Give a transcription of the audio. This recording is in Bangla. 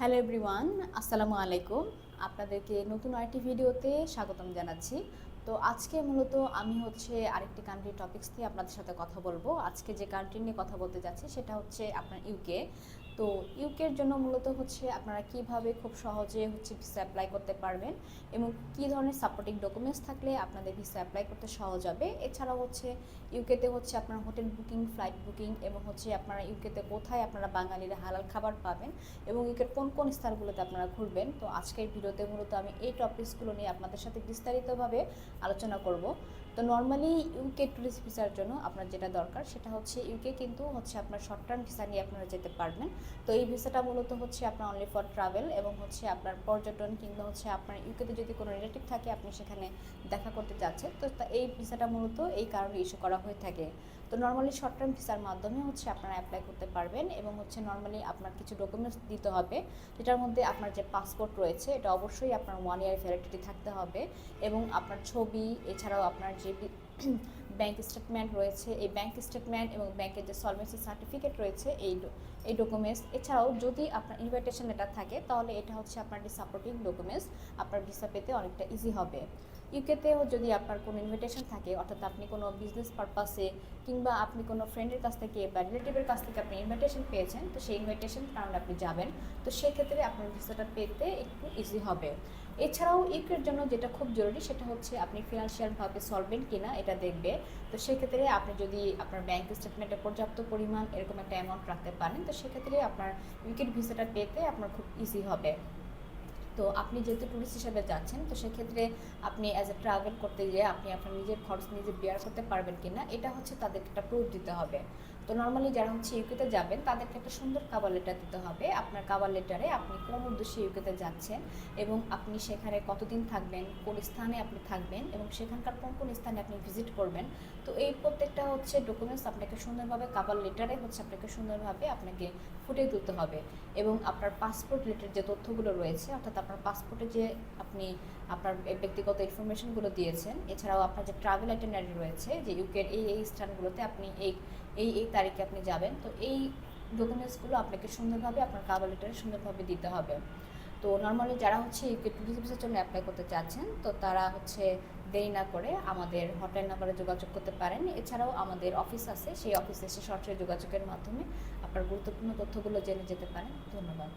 হ্যালো এভরিওয়ান, আসসালামু আলাইকুম। আপনাদেরকে নতুন আরেকটি ভিডিওতে স্বাগতম জানাচ্ছি। তো আজকে মূলত আমি আরেকটি কান্ট্রি টপিকস নিয়ে আপনাদের সাথে কথা বলবো। আজকে যে কান্ট্রি নিয়ে কথা বলতে যাচ্ছি সেটা হচ্ছে আপনার ইউকে। তো ইউকের জন্য মূলত আপনারা কিভাবে খুব সহজে ভিসা অ্যাপ্লাই করতে পারবেন এবং কী ধরনের সাপোর্টিং ডকুমেন্টস থাকলে আপনাদের ভিসা অ্যাপ্লাই করতে সহজ হবে। এছাড়াও ইউকেতে আপনার হোটেল বুকিং, ফ্লাইট বুকিং এবং আপনারা ইউকেতে কোথায় আপনারা বাঙালিরা হালাল খাবার পাবেন এবং ইউকের কোন কোন স্থানগুলোতে আপনারা ঘুরবেন। তো আজকের ভিডিওতে মূলত আমি এই টপিকসগুলো নিয়ে আপনাদের সাথে বিস্তারিতভাবে আলোচনা করব। তো নর্মালি ইউকে ট্যুরিস্ট ভিসার জন্য আপনার যেটা দরকার সেটা ইউকে কিন্তু আপনার শর্ট টার্ম ভিসা নিয়ে আপনারা যেতে পারবেন। তো এই ভিসাটা মূলত আপনার অনলি ফর ট্রাভেল এবং আপনার পর্যটন কিংবা আপনার ইউকেতে যদি কোনো রিলেটিভ থাকে আপনি সেখানে দেখা করতে যাচ্ছেন, তো এই ভিসাটা মূলত এই কারণে ইস্যু করা হয়ে থাকে। তো নর্মালি শর্ট টার্ম ভিসার মাধ্যমে আপনারা অ্যাপ্লাই করতে পারবেন এবং নর্মালি আপনার কিছু ডকুমেন্টস দিতে হবে, যেটার মধ্যে আপনার যে পাসপোর্ট রয়েছে এটা অবশ্যই আপনার 1 ইয়ার ভ্যালিডিটি থাকতে হবে এবং আপনার ছবি, এছাড়াও আপনার যে ব্যাংক স্টেটমেন্ট রয়েছে এই ব্যাংক স্টেটমেন্ট এবং ব্যাংকের যে সলভেন্সি সার্টিফিকেট রয়েছে এই ডকুমেন্টস। এছাড়াও যদি আপনার ইনভাইটেশন লেটার থাকে তাহলে এটা আপনার যে সাপোর্টিং ডকুমেন্টস আপনার ভিসা পেতে অনেকটা ইজি হবে। ইউকেতেও যদি আপনার কোনো ইনভিটেশন থাকে, অর্থাৎ আপনি কোনো বিজনেস পারপাসে কিংবা আপনি কোনো ফ্রেন্ডের কাছ থেকে বা রিলেটিভের কাছ থেকে আপনি ইনভিটেশন পেয়েছেন, তো সেই ইনভিটেশন কারণে আপনি যাবেন, তো সেক্ষেত্রে আপনার ভিসাটা পেতে একটু ইজি হবে। এছাড়াও ইউকের জন্য যেটা খুব জরুরি সেটা আপনি ফিনান্সিয়ালভাবে সলভেন্ট কিনা এটা দেখবে। তো সেক্ষেত্রে আপনি যদি আপনার ব্যাংক স্টেটমেন্টে পর্যাপ্ত পরিমাণ এরকম একটা অ্যামাউন্ট রাখতে পারেন, তো সেক্ষেত্রে আপনার ইউকের ভিসাটা পেতে আপনার খুব ইজি হবে। তো আপনি যেহেতু ট্যুরিস্ট হিসেবে যাচ্ছেন, তো সেক্ষেত্রে আপনি অ্যাজ এ ট্রাভেল করতে গিয়ে আপনি আপনার নিজের খরচ নিজে বেয়ার করতে পারবেন কিনা এটা তাদেরকে একটা প্রুফ দিতে হবে। তো নর্মালি যারা ইউকেতে যাবেন তাদেরকে একটা সুন্দর কাভার লেটার দিতে হবে। আপনার কাভার লেটারে আপনি কোন উদ্দেশ্যে ইউকেতে যাচ্ছেন এবং আপনি সেখানে কতদিন থাকবেন, কোন স্থানে আপনি থাকবেন এবং সেখানকার কোন কোন স্থানে আপনি ভিজিট করবেন। তো এই প্রত্যেকটা ডকুমেন্টস আপনাকে সুন্দরভাবে কাভার লেটারে আপনাকে সুন্দরভাবে আপনাকে ফুটিয়ে তুলতে হবে এবং আপনার পাসপোর্ট রিলেটেড যে তথ্যগুলো রয়েছে, অর্থাৎ আপনার পাসপোর্টে যে আপনি আপনার ব্যক্তিগত ইনফরমেশনগুলো দিয়েছেন, এছাড়াও আপনার যে ট্রাভেল আইটেনারি রয়েছে যে ইউকের এই স্থানগুলোতে আপনি এই তারিখে আপনি যাবেন, তো এই ডকুমেন্টসগুলো আপনাকে সুন্দরভাবে আপনার কাভার লেটারে সুন্দরভাবে দিতে হবে। তো নর্মালি যারা ইউকে ট্যুরিস্ট ভিসার জন্য অ্যাপ্লাই করতে চাচ্ছেন, তো তারা দেরি না করে আমাদের হটলাইন নাম্বারে যোগাযোগ করতে পারেন। এছাড়াও আমাদের অফিস আছে, সেই অফিসে এসে সরাসরি যোগাযোগের মাধ্যমে আপনার গুরুত্বপূর্ণ তথ্যগুলো জেনে যেতে পারেন। ধন্যবাদ।